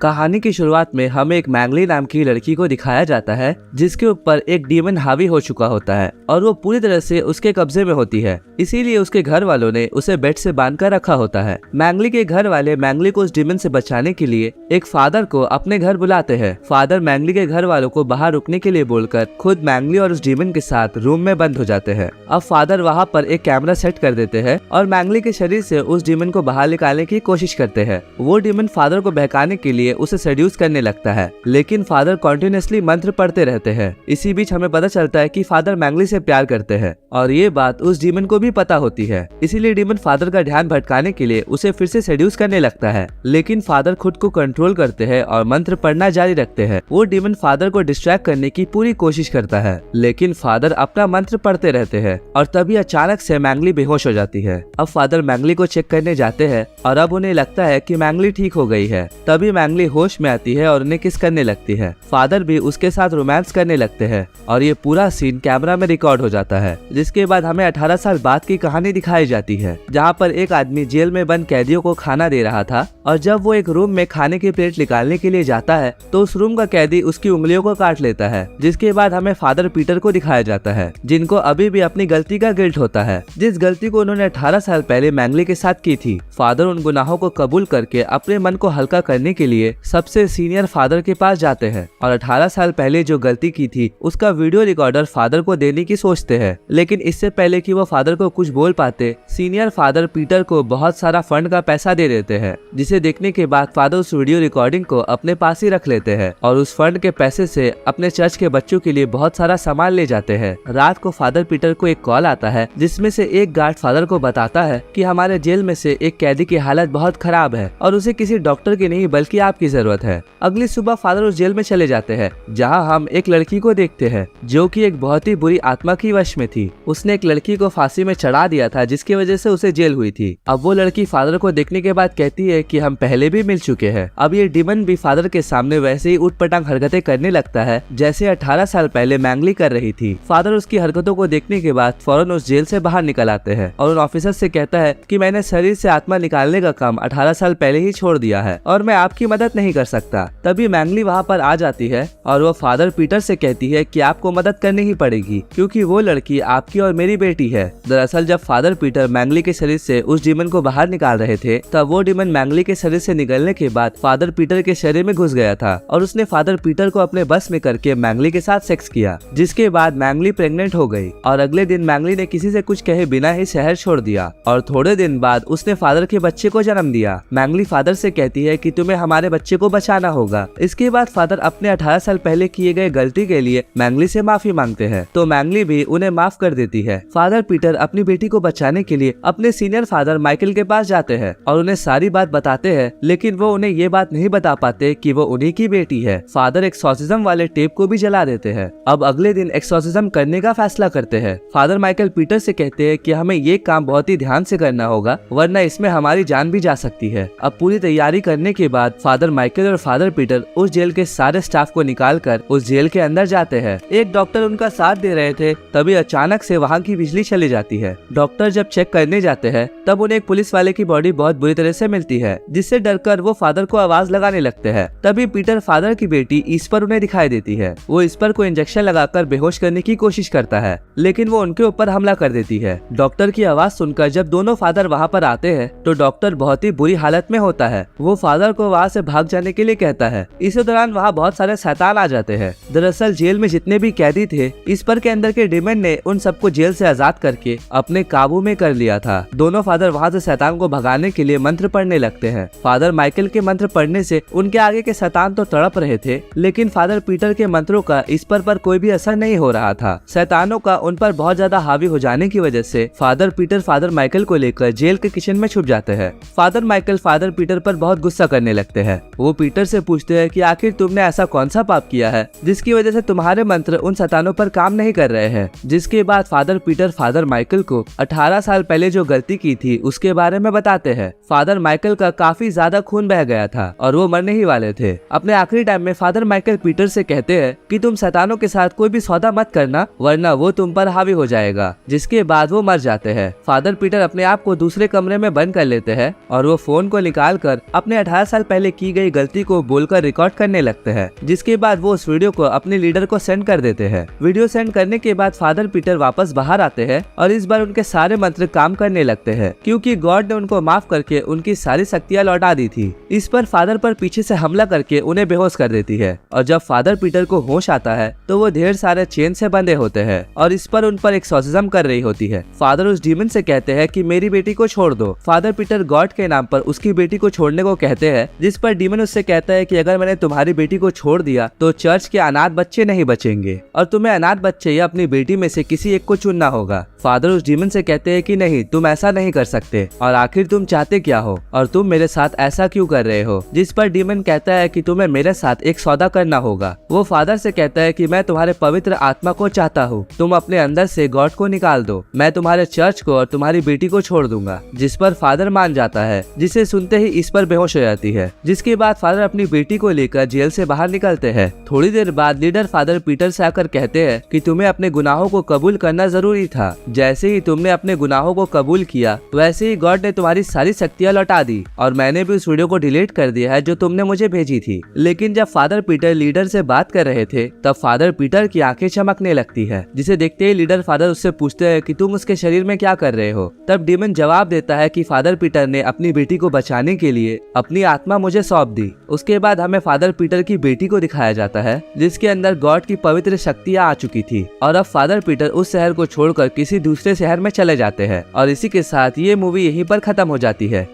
कहानी की शुरुआत में हमें एक मैंगली नाम की लड़की को दिखाया जाता है जिसके ऊपर एक डीमन हावी हो चुका होता है और वो पूरी तरह से उसके कब्जे में होती है। इसीलिए उसके घर वालों ने उसे बेड से बांध कर रखा होता है। मैंगली के घर वाले मैंगली को उस डीमन से बचाने के लिए एक फादर को अपने घर बुलाते हैं। फादर मैंगली के घर वालों को बाहर रुकने के लिए बोलकर खुद मैंगली और उस डीमन के साथ रूम में बंद हो जाते हैं। अब फादर वहाँ पर एक कैमरा सेट कर देते हैं और मैंगली के शरीर से उस डीमन को बाहर निकालने की कोशिश करते हैं। वो डीमन फादर को बहकाने के लिए उसे सेड्यूस करने लगता है, लेकिन फादर कॉन्टिन्यूसली मंत्र पढ़ते रहते हैं। इसी बीच हमें पता चलता है कि फादर मैंगली से प्यार करते हैं और ये बात उस डीमन को भी पता होती है। इसीलिए डीमन फादर का ध्यान भटकाने के लिए उसे फिर से सेड्यूस करने लगता है, लेकिन फादर खुद को कंट्रोल करते हैं और मंत्र पढ़ना जारी रखते हैं। वो डीमन फादर को डिस्ट्रैक्ट करने की पूरी कोशिश करता है, लेकिन फादर अपना मंत्र पढ़ते रहते हैं और तभी अचानक से मैंगली बेहोश हो जाती है। अब फादर मैंगली को चेक करने जाते हैं और अब उन्हें लगता है कि मैंगली ठीक हो गई है। तभी मैंगली होश में आती है और उन्हें किस करने लगती है। फादर भी उसके साथ रोमांस करने लगते हैं और ये पूरा सीन कैमरा में रिकॉर्ड हो जाता है। जिसके बाद हमें 18 साल बाद की कहानी दिखाई जाती है, जहाँ पर एक आदमी जेल में बंद कैदियों को खाना दे रहा था और जब वो एक रूम में खाने की प्लेट निकालने के लिए जाता है तो उस रूम का कैदी उसकी उंगलियों को काट लेता है। जिसके बाद हमें फादर पीटर को दिखाया जाता है, जिनको अभी भी अपनी गलती का गिल्ट होता है, जिस गलती को उन्होंने 18 साल पहले मैंगली के साथ की थी। फादर उन गुनाहों को कबूल करके अपने मन को हल्का करने के लिए सबसे सीनियर फादर के पास जाते हैं और 18 साल पहले जो गलती की थी उसका वीडियो रिकॉर्डर फादर को देने की सोचते हैं। लेकिन इससे पहले कि वो फादर को कुछ बोल पाते, सीनियर फादर पीटर को बहुत सारा फंड का पैसा दे देते हैं, जिसे देखने के बाद फादर उस वीडियो रिकॉर्डिंग को अपने पास ही रख लेते हैं और उस फंड के पैसे से अपने चर्च के बच्चों के लिए बहुत सारा सामान ले जाते हैं। रात को फादर पीटर को एक कॉल आता है जिसमें से एक गार्ड फादर को बताता है कि हमारे जेल में से एक कैदी की हालत बहुत खराब है और उसे किसी डॉक्टर की नहीं बल्कि आपकी जरूरत है। अगली सुबह फादर उस जेल में चले जाते हैं, जहां हम एक लड़की को देखते हैं जो कि एक बहुत ही बुरी आत्मा की वश में थी। उसने एक लड़की को फांसी में चढ़ा दिया था, जिसकी वजह से उसे जेल हुई थी। अब वो लड़की फादर को देखने के बाद कहती है कि हम पहले भी मिल चुके हैं। अब ये डीमन भी फादर के सामने वैसे ही उठपटांग हरकतें करने लगता है जैसे 18 साल पहले मैंगली कर रही थी। फादर उसकी हरकतों को देखने के बाद फौरन उस जेल से बाहर निकल आते हैं और उन ऑफिसर से कहता है कि मैंने शरीर से आत्मा निकालने का काम 18 साल पहले ही छोड़ दिया है और मैं आपकी मदद नहीं कर सकता। तभी मैंगली वहाँ पर आ जाती है और वो फादर पीटर से कहती है कि आपको मदद करनी ही पड़ेगी क्योंकि वो लड़की आपकी और मेरी बेटी है। दरअसल जब फादर पीटर मैंगली के शरीर से उस डीमन को बाहर निकाल रहे थे तब वो डीमन मैंगली के शरीर से निकलने के बाद फादर पीटर के शरीर में घुस गया था और उसने फादर पीटर को अपने बस में करके मैंगली के साथ सेक्स किया, जिसके बाद मैंगली प्रेग्नेंट हो गई और अगले दिन मैंगली ने किसी से कुछ कहे बिना ही शहर छोड़ दिया और थोड़े दिन बाद उसने फादर के बच्चे को जन्म दिया। मैंगली फादर से कहती है कि तुम्हें हमारे बच्चे को बचाना होगा। इसके बाद फादर अपने 18 साल पहले किए गए गलती के लिए मैंगली से माफी मांगते हैं, तो मैंगली भी उन्हें माफ कर देती है। फादर पीटर अपनी बेटी को बचाने के लिए अपने सीनियर फादर माइकल के पास जाते हैं और उन्हें सारी बात बताते हैं, लेकिन वो उन्हें ये बात नहीं बता पाते कि वो उन्हीं की बेटी है। फादर एक्सॉर्सिज्म वाले टेप को भी जला देते हैं। अब अगले दिन एक्सॉर्सिज्म करने का फैसला करते हैं। फादर माइकल पीटर से कहते हैं कि हमें ये काम बहुत ही ध्यान से करना होगा वरना इसमें हमारी जान भी जा सकती है। अब पूरी तैयारी करने के बाद फादर माइकल और फादर पीटर उस जेल के सारे स्टाफ को निकालकर उस जेल के अंदर जाते हैं। एक डॉक्टर उनका साथ दे रहे थे, तभी अचानक से वहाँ की बिजली चली जाती है। डॉक्टर जब चेक करने जाते हैं तब उन्हें एक पुलिस वाले की बॉडी बहुत बुरी तरह से मिलती है, जिससे डरकर वो फादर को आवाज लगाने लगते हैं। तभी पीटर फादर की बेटी ईस्पर उन्हें दिखाई देती है। वो ईस्पर को इंजेक्शन लगाकर बेहोश करने की कोशिश करता है, लेकिन वो उनके ऊपर हमला कर देती है। डॉक्टर की आवाज सुनकर जब दोनों फादर वहाँ पर आते हैं तो डॉक्टर बहुत ही बुरी हालत में होता है। वो फादर को वहाँ से भाग जाने के लिए कहता है। इसी दौरान वहाँ बहुत सारे शैतान आ जाते हैं। दरअसल जेल में जितने भी कैदी थे, ईस्पर के अंदर के डीमन ने उन सबको जेल से आजाद करके अपने काबू में कर लिया था। दोनों फादर वहाँ से शैतान को भगाने के लिए मंत्र पढ़ने लगते हैं। फादर माइकल के मंत्र पढ़ने से उनके आगे के शैतान तो तड़प रहे थे, लेकिन फादर पीटर के मंत्रों का ईस्पर पर कोई भी असर नहीं हो रहा था। शैतानों का उन पर बहुत ज्यादा हावी हो जाने की वजह से फादर पीटर फादर माइकल को लेकर जेल के किचन में छुप जाते हैं। फादर माइकल फादर पीटर पर बहुत गुस्सा करने लगते हैं। वो पीटर से पूछते हैं कि आखिर तुमने ऐसा कौन सा पाप किया है जिसकी वजह से तुम्हारे मंत्र उन शैतानों पर काम नहीं कर रहे हैं। जिसके बाद फादर पीटर फादर माइकल को 18 साल पहले जो गलती की थी उसके बारे में बताते हैं। फादर माइकल का काफी ज्यादा खून बह गया था और वो मरने ही वाले थे। अपने आखिरी टाइम में फादर माइकल पीटर से कहते हैं कि तुम शैतानों के साथ कोई भी सौदा मत करना वरना वो तुम पर हावी हो जाएगा। जिसके बाद वो मर जाते हैं। फादर पीटर अपने आप को दूसरे कमरे में बंद कर लेते हैं और वो फोन को निकाल कर अपने 18 साल पहले की गई गलती को बोलकर रिकॉर्ड करने लगते हैं, जिसके बाद वो उस वीडियो को अपने लीडर को सेंड कर देते हैं। वीडियो सेंड करने के बाद फादर पीटर वापस बाहर आते हैं और इस बार उनके सारे मंत्र काम करने लगते हैं, क्योंकि गॉड ने उनको माफ करके उनकी सारी शक्तियां लौटा दी थी। इस पर फादर पर पीछे से हमला करके उन्हें बेहोश कर देती है और जब फादर पीटर को होश आता है तो वो ढेर सारे चेन से बंधे होते हैं और इस पर उन पर एक्सॉर्सिज्म कर रही होती है। फादर उस डीमन से कहते हैं कि मेरी बेटी को छोड़ दो। फादर पीटर गॉड के नाम पर उसकी बेटी को छोड़ने को कहते हैं, जिस पर डीमन उससे कहता है कि अगर मैंने तुम्हारी बेटी को छोड़ दिया तो चर्च के अनाथ बच्चे नहीं बचेंगे और तुम्हें अनाथ बच्चे या अपनी बेटी में से किसी एक को चुनना होगा। फादर उस डीमन से कहते हैं कि नहीं, तुम ऐसा नहीं कर सकते और आखिर तुम चाहते क्या हो और तुम मेरे साथ ऐसा क्यों कर रहे हो। जिस पर डीमन कहता है कि तुम्हें मेरे साथ एक सौदा करना होगा। वो फादर से कहता है कि मैं तुम्हारे पवित्र आत्मा को चाहता हूँ, तुम अपने अंदर से गॉड को निकाल दो, मैं तुम्हारे चर्च को और तुम्हारी बेटी को छोड़ दूंगा। जिस पर फादर मान जाता है, जिसे सुनते ही इस पर बेहोश हो जाती है। जिसके बाद फादर अपनी बेटी को लेकर जेल से बाहर निकलते हैं। थोड़ी देर बाद लीडर फादर पीटर से आकर कहते हैं कि तुम्हें अपने गुनाहों को कबूल करना जरूरी था। जैसे ही तुमने अपने गुनाहों को कबूल किया वैसे ही गॉड ने तुम्हारी सारी शक्तियां लौटा दी और मैंने भी उस वीडियो को डिलीट कर दिया है जो तुमने मुझे भेजी थी। लेकिन जब फादर पीटर लीडर से बात कर रहे थे तब फादर पीटर की आंखें चमकने लगती है, जिसे देखते ही लीडर फादर उससे पूछते हैं कि तुम उसके शरीर में क्या कर रहे हो। तब डीमन जवाब देता है कि फादर पीटर ने अपनी बेटी को बचाने के लिए अपनी आत्मा मुझे सौंप दी। उसके बाद हमें फादर पीटर की बेटी को दिखाया जाता है, जिसके अंदर गॉड की पवित्र शक्तियां आ चुकी थी और अब फादर पीटर उस शहर को छोड़कर किसी दूसरे शहर में चले जाते हैं और इसी के साथ ये मूवी यहीं पर खत्म हो जाती है।